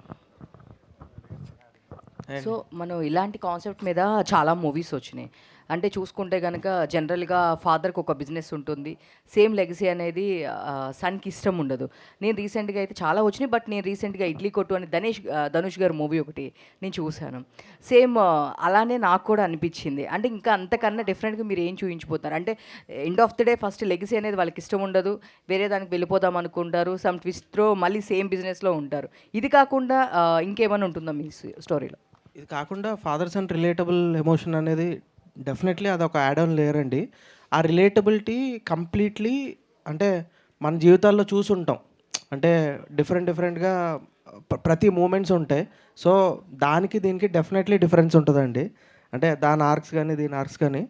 సో మనం ఇలాంటి కాన్సెప్ట్ మీద చాలా మూవీస్ వచ్చినాయి. అంటే చూసుకుంటే కనుక జనరల్గా ఫాదర్కి ఒక బిజినెస్ ఉంటుంది, సేమ్ లెగసీ అనేది సన్కి ఇష్టం ఉండదు. నేను రీసెంట్గా అయితే చాలా వచ్చినాయి, బట్ నేను రీసెంట్గా ఇడ్లీ కొట్టు అని ధనుష్ గారు మూవీ ఒకటి నేను చూశాను. సేమ్ అలానే నాకు కూడా అనిపించింది. అంటే ఇంకా అంతకన్నా డిఫరెంట్గా మీరు ఏం చూపించిపోతారు అంటే end of the day first legacy అనేది వాళ్ళకి ఇష్టం ఉండదు, వేరే దానికి వెళ్ళిపోదాం అనుకుంటారు, సమ్ ట్విస్ట్తో మళ్ళీ సేమ్ బిజినెస్లో ఉంటారు. ఇది కాకుండా ఇంకేమైనా ఉంటుందా మీ స్టోరీలో? ఇది కాకుండా ఫాదర్ సన్ రిలేటబుల్ ఎమోషన్ అనేది డెఫినెట్లీ అదొక యాడ్ ఆన్ లేయర్ అండి. ఆ రిలేటబిలిటీ కంప్లీట్లీ అంటే మన జీవితాల్లో చూసుంటాం. అంటే డిఫరెంట్గా ప్రతి మూమెంట్స్ ఉంటాయి. సో దానికి దీనికి డెఫినెట్లీ డిఫరెన్స్ ఉంటుందండి. అంటే దాని ఆర్క్స్ కానీ దీని ఆర్క్స్ కానీ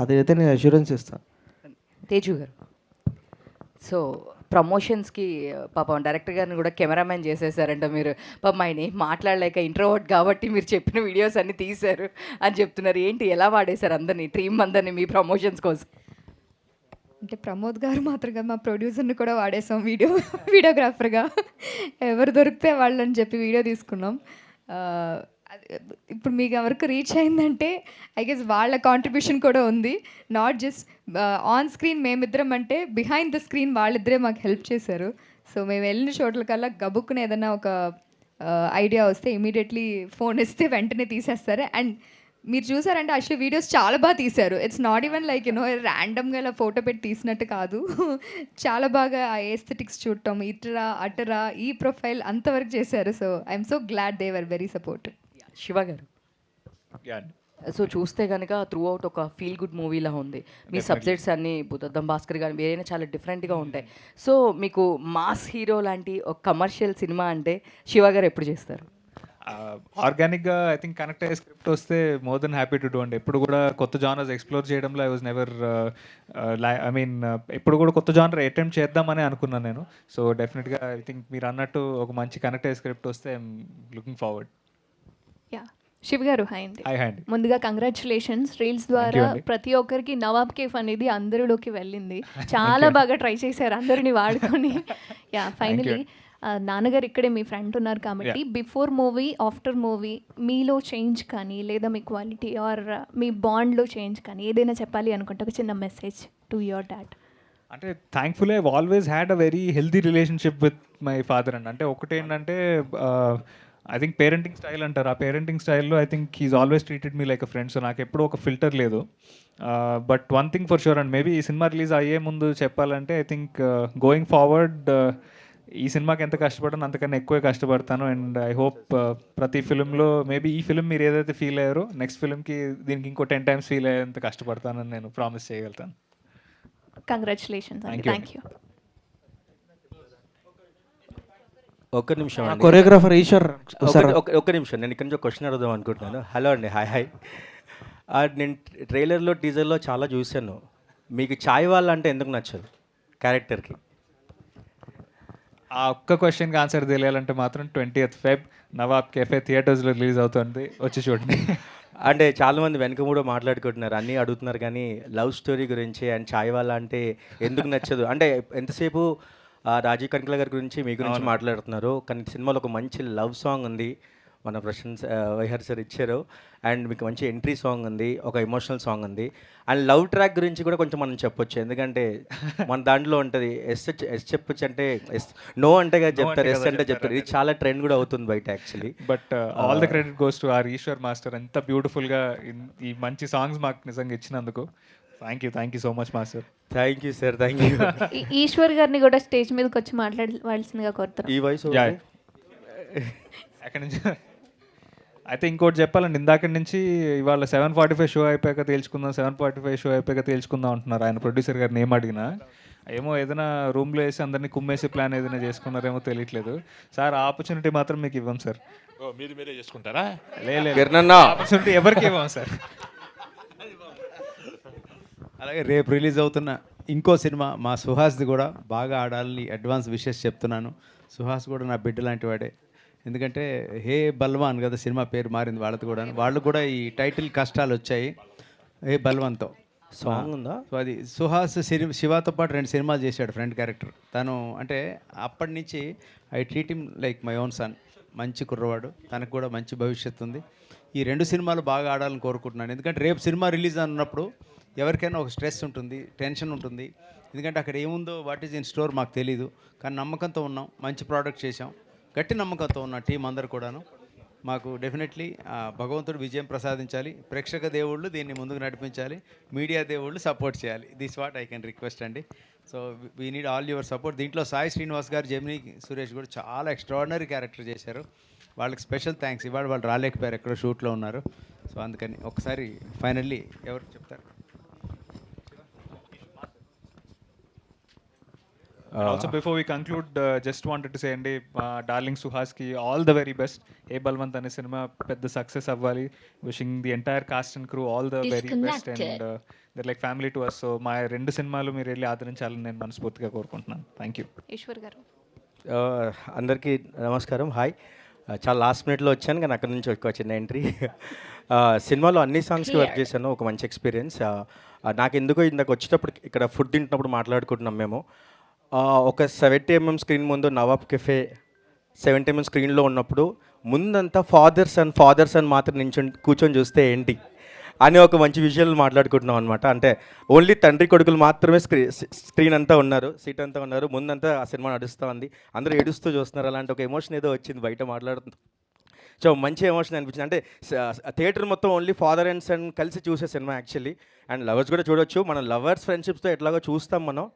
అదైతే నేను అష్యూరెన్స్ ఇస్తాను. తేజు గారు, సో ప్రమోషన్స్కి పాపం డైరెక్టర్ గారిని కూడా కెమెరామ్యాన్ చేసేసారంట మీరు. పాపం ఆయన మాట్లాడలేక ఇంట్రోవర్ట్ కాబట్టి మీరు చెప్పిన వీడియోస్ అన్నీ తీశారు అని చెప్తున్నారు. ఏంటి, ఎలా వాడేశారు అందరినీ, టీమ్ అందరినీ మీ ప్రమోషన్స్ కోసం? అంటే ప్రమోద్ గారు మాత్రంగా మా ప్రొడ్యూసర్ని కూడా వాడేసాం వీడియోగ్రాఫర్గా. ఎవరు దొరికితే వాళ్ళని చెప్పి వీడియో తీసుకున్నాం. ఇప్పుడు మీకు ఎవరికి రీచ్ అయిందంటే ఐ గెస్ వాళ్ళ కాంట్రిబ్యూషన్ కూడా ఉంది. నాట్ జస్ట్ ఆన్ స్క్రీన్ మేమిద్దరం అంటే బిహైండ్ ద స్క్రీన్ వాళ్ళిద్దరే మాకు హెల్ప్ చేశారు. సో మేము వెళ్ళిన చోట్లకల్లా గబుక్కుని ఏదైనా ఒక ఐడియా వస్తే ఇమీడియట్లీ ఫోన్ ఇస్తే వెంటనే తీసేస్తారు. అండ్ మీరు చూసారంటే అశ్వ వీడియోస్ చాలా బాగా తీశారు. ఇట్స్ నాట్ ఈవెన్ లైక్ ర్యాండమ్గా ఇలా ఫోటో పెట్టి తీసినట్టు కాదు. చాలా బాగా ఆ ఏస్థెటిక్స్ చూడటం, ఇటరా అటరా ఈ ప్రొఫైల్ అంతవరకు చేశారు. So I'm so glad they were very supportive. Shiva గారు, సో చూస్తే కనుక త్రూ అవుట్ ఒక ఫీల్ గుడ్ మూవీలా ఉంది. మీ సబ్జెక్ట్స్ అన్నీ బుద్ధం భాస్కర్ కానీ వేరైనా చాలా డిఫరెంట్గా ఉంటాయి. సో మీకు మాస్ హీరో లాంటి ఒక కమర్షియల్ సినిమా అంటే శివ గారు ఎప్పుడు చేస్తారు? ఆర్గానిక్గా ఐ థింక్ కనెక్ట్ అయ్యే స్క్రిప్ట్ వస్తే more than happy to do అండి. ఎప్పుడు కూడా కొత్త జానర్స్ ఎక్స్ప్లోర్ చేయడంలో I was never I mean ఎప్పుడు కూడా కొత్త జానర్ అటెంప్ట్ చేద్దామని అనుకున్నాను నేను. సో డెఫినెట్గా ఐ థింక్ మీరు అన్నట్టు ఒక మంచి కనెక్ట్ అయ్యే స్క్రిప్ట్ వస్తే I'm looking forward. Yeah, Shiv గారు హాయ్ అండి. హాయ్ అండి. ముందుగా కంగ్రాచులేషన్స్. రీల్స్ ద్వారా ప్రతి ఒక్కరికి నవాబ్ కేఫ్ అనేది అందరిలోకి వెళ్ళింది. చాలా బాగా ట్రై చేశారు అందరిని వాడుకొని. యా, ఫైనలీ నాన్నగారు ఇక్కడే మీ ఫ్రెండ్ ఉన్నారు కాబట్టి బిఫోర్ మూవీ ఆఫ్టర్ మూవీ మీలో చేంజ్ కానీ లేదా మీ క్వాలిటీ ఆర్ మీ బాండ్లో చేంజ్ కానీ ఏదైనా చెప్పాలి అనుకుంటే ఒక చిన్న మెసేజ్ టు యువర్ డాడ్. అంటే thankfully I always had a very healthy relationship with my father అండి. అంటే ఒకటేంటంటే ఐ థింక్ పేరెంటింగ్ స్టైల్ అంటారు. ఆ పేరెంటింగ్ స్టైల్లో I think he's always treated me like a friend. So నాకు ఎప్పుడూ ఒక ఫిల్టర్ లేదు. But one thing for sure and maybe ఈ సినిమా రిలీజ్ అయ్యే ముందు చెప్పాలంటే ఐ థింక్ గోయింగ్ ఫార్వర్డ్ ఈ సినిమాకి ఎంత కష్టపడను అంతకన్నా ఎక్కువే కష్టపడతాను. అండ్ ఐ హోప్ ప్రతి ఫిలింలో మేబీ ఈ ఫిలిం మీరు ఏదైతే ఫీల్ అయ్యారో నెక్స్ట్ ఫిలింకి దీనికి ఇంకో 10 times ఫీల్ అయ్యేంత కష్టపడతానని నేను ప్రామిస్ చేయగలుగుతాను. కంగ్రాచులేషన్స్. Thank you. ఒక్క నిమిషం అండి, కొరియోగ్రాఫర్ ఈశ్వర్ ఒక్క నిమిషం, నేను ఇక్కడ నుంచి ఒక క్వశ్చన్ అడుగుదాం అనుకుంటున్నాను. హలో అండి, హాయ్ హాయ్. నేను ట్రైలర్లో టీజర్లో చాలా చూశాను. మీకు చాయ్ వాళ్ళ అంటే ఎందుకు నచ్చదు క్యారెక్టర్కి? ఆ ఒక్క క్వశ్చన్కి ఆన్సర్ తెలియాలంటే మాత్రం 20th Feb నవాబ్ కేఫే థియేటర్స్లో రిలీజ్ అవుతుంది, వచ్చి చూడండి. అంటే చాలామంది వెనక కూడా మాట్లాడుకుంటున్నారు, అన్నీ అడుగుతున్నారు, కానీ లవ్ స్టోరీ గురించి అండ్ చాయ్ వాళ్ళ అంటే ఎందుకు నచ్చదు అంటే ఎంతసేపు రాజీవ్ కనకల గారి గురించి మీ గురించి మాట్లాడుతున్నారు, కానీ సినిమాలో ఒక మంచి లవ్ సాంగ్ ఉంది, మన ప్రశాంత్ వైహర్ సార్ ఇచ్చారు, అండ్ మీకు మంచి ఎంట్రీ సాంగ్ ఉంది, ఒక ఎమోషనల్ సాంగ్ ఉంది, అండ్ లవ్ ట్రాక్ గురించి కూడా కొంచెం మనం చెప్పొచ్చు. ఎందుకంటే మన దాంట్లో ఉంటుంది ఎస్ చెప్పొచ్చు అంటే ఎస్, నో అంటే కదా చెప్తారు, ఎస్ అంటే చెప్తారు. ఇది చాలా ట్రెండ్ కూడా అవుతుంది బయట actually. But all the credit goes to our Eshwar master. ఎంత బ్యూటిఫుల్గా ఈ మంచి సాంగ్స్ మాకు నిజంగా ఇచ్చినందుకు thank you so much master. Thank you sir, thank you. Eshwar గారిని కూడా స్టేజ్ మీదకి వచ్చి మాట్లాడవలసిందిగా కోరుతారు. ఈ వయసు అక్కడి నుంచి అయితే ఇంకోటి చెప్పాలండి, ఇందాక నుంచి ఇవాళ 7:45 షో అయిపోయాక తేల్చుకుందాం, 7:45 షో అయిపోయాక తేల్చుకుందాం అంటున్నారు ఆయన ప్రొడ్యూసర్ గారిని. ఏం అడిగినా ఏమో ఏదైనా రూమ్లో వేసి అందరినీ కుమ్మేసే ప్లాన్ ఏదైనా చేసుకున్నారేమో తెలియట్లేదు సార్. ఆ ఆపర్చునిటీ మాత్రం మీకు ఇవ్వం సార్. మీరే చేసుకుంటారా? లేదు, ఆపర్చునిటీ ఎవరికి ఇవ్వం సార్. అలాగే రేపు రిలీజ్ అవుతున్న ఇంకో సినిమా మా సుహాస్ది కూడా బాగా ఆడాలని అడ్వాన్స్ విషెస్ చెప్తున్నాను. సుహాస్ కూడా నా బిడ్డ లాంటి వాడే. ఎందుకంటే హే బల్వాన్ కదా సినిమా పేరు మారింది వాళ్ళది కూడా. వాళ్ళు కూడా ఈ టైటిల్ కష్టాలు వచ్చాయి హే బల్వాన్తో. సాంగ్ ఉందా? సో అది సుహాస్ శివాతో పాటు 2 సినిమాలు చేశాడు ఫ్రంట్ క్యారెక్టర్. తను అంటే అప్పటి నుంచి I treat him like my own son. మంచి కుర్రవాడు, తనకు కూడా మంచి భవిష్యత్తు ఉంది. ఈ 2 సినిమాలు బాగా ఆడాలని కోరుకుంటున్నాను. ఎందుకంటే రేపు సినిమా రిలీజ్ అన్నప్పుడు ఎవరికైనా ఒక స్ట్రెస్ ఉంటుంది, టెన్షన్ ఉంటుంది. ఎందుకంటే అక్కడ ఏముందో వాట్ ఈజ్ ఇన్ స్టోర్ మాకు తెలీదు. కానీ నమ్మకంతో ఉన్నాం, మంచి ప్రోడక్ట్ చేసాం, గట్టి నమ్మకంతో ఉన్న టీం అందరు కూడాను. మాకు డెఫినెట్లీ భగవంతుడు విజయం ప్రసాదించాలి, ప్రేక్షక దేవుళ్ళు దీన్ని ముందుకు నడిపించాలి, మీడియా దేవుళ్ళు సపోర్ట్ చేయాలి. This what I can request అండి. So we need all your support. దీంట్లో సాయి శ్రీనివాస్ గారు, జెమినీ సురేష్ కూడా చాలా ఎక్స్ట్రాడినరీ క్యారెక్టర్ చేశారు. వాళ్ళకి స్పెషల్ థ్యాంక్స్. ఇవాళ వాళ్ళు రాలేకపోయారు, ఎక్కడో షూట్లో ఉన్నారు. సో అందుకని ఒకసారి ఫైనల్లీ ఎవరు చెప్తారు? Also before we conclude, just wanted to say అండి, డార్లింగ్ సుహాస్కి ఆల్ ద వెరీ బెస్ట్. ఏ బల్వంత్ అనే సినిమా పెద్ద సక్సెస్ అవ్వాలి. Wishing the entire cast and crew all the very best and their like family to us. So మా 2 సినిమాలు మీరు వెళ్ళి ఆదరించాలని నేను మనస్ఫూర్తిగా కోరుకుంటున్నాను. Thank you. ఈశ్వర్ గారు. అందరికీ నమస్కారం, హాయ్. చాలా లాస్ట్ మినిట్లో వచ్చాను, కానీ అక్కడ నుంచి ఒక చిన్న ఎంట్రీ. సినిమాలో అన్ని సాంగ్స్కి వర్క్ చేశాను, ఒక మంచి ఎక్స్పీరియన్స్. నాకు ఎందుకో ఇందాక వచ్చేటప్పుడు ఇక్కడ ఫుడ్ తింటున్నప్పుడు మాట్లాడుకుంటున్నాం మేము. ఒక 70 mm స్క్రీన్ ముందు నవాబ్ కెఫే 70 mm స్క్రీన్లో ఉన్నప్పుడు ముందంతా ఫాదర్ సన్ మాత్రం కూర్చొని చూస్తే ఏంటి అని ఒక మంచి విజువల్ మాట్లాడుకుంటున్నాం అనమాట. అంటే ఓన్లీ తండ్రి కొడుకులు మాత్రమే స్క్రీన్ అంతా ఉన్నారు, సీట్ అంతా ఉన్నారు, ముందంతా ఆ సినిమా నడుస్తూ ఉంది, అందరూ ఏడుస్తూ చూస్తున్నారు. అలాంటి ఒక ఎమోషన్ ఏదో వచ్చింది బయట మాట్లాడుతుంది. సో మంచి ఎమోషన్ అనిపించింది. అంటే థియేటర్ మొత్తం ఓన్లీ ఫాదర్ అండ్ సన్ కలిసి చూసే సినిమా యాక్చువల్లీ. అండ్ లవర్స్ కూడా చూడొచ్చు. మనం లవర్స్ ఫ్రెండ్షిప్స్తో ఎట్లాగో చూస్తాం మనం,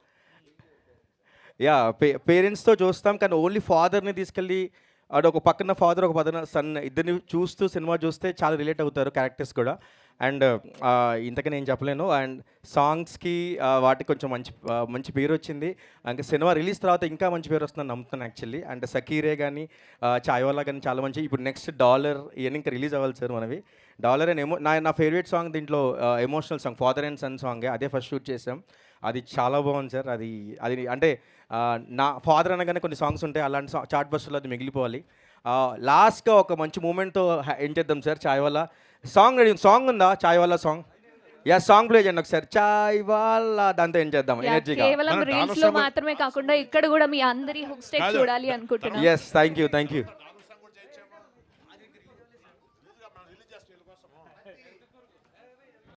పేరెంట్స్తో చూస్తాం, కానీ ఓన్లీ ఫాదర్ని తీసుకెళ్ళి ఒక పక్కన ఫాదర్ ఒక పక్కన సన్ ఇద్దరిని చూస్తూ సినిమా చూస్తే చాలా రిలేట్ అవుతారు క్యారెక్టర్స్ కూడా. అండ్ ఇంతకని నేను చెప్పలేను. అండ్ సాంగ్స్కి వాటికి కొంచెం మంచి పేరు వచ్చింది. ఇంకా సినిమా రిలీజ్ తర్వాత ఇంకా మంచి పేరు వస్తుందని నమ్ముతాను యాక్చువల్లీ. అండ్ సకీరే కానీ చాయ్వాలా కానీ చాలా మంచి. ఇప్పుడు నెక్స్ట్ డాలర్ ఇవన్నీ ఇంకా రిలీజ్ అవ్వాలి సార్ మనవి. డాలర్ అండ్ నా ఫేవరెట్ సాంగ్ దీంట్లో emotional song father and son సాంగే, అదే ఫస్ట్ షూట్ చేసాం. అది చాలా బాగుంది సార్. అది అంటే నా ఫాదర్ అనగానే కొన్ని సాంగ్స్ ఉంటాయి, అలాంటి చాట్ బస్టర్లో అది మిగిలిపోవాలి. లాస్ట్గా ఒక మంచి మూమెంట్తో ఏం చేద్దాం సార్. చాయ్వాలా సాంగ్ ఉందా? చాయ్వాలా సాంగ్, సాంగ్ ప్లే చేయండి ఒకసారి. చాయ్వాలా దాంతో ఏం చేద్దాం ఎనర్జీగా. కేవలం రీల్స్ లో మాత్రమే కాకుండా ఇక్కడ కూడా మీ అందరి హుక్ స్టెప్ చూడాలి అనుకుంటున్నాను. Yes, thank you.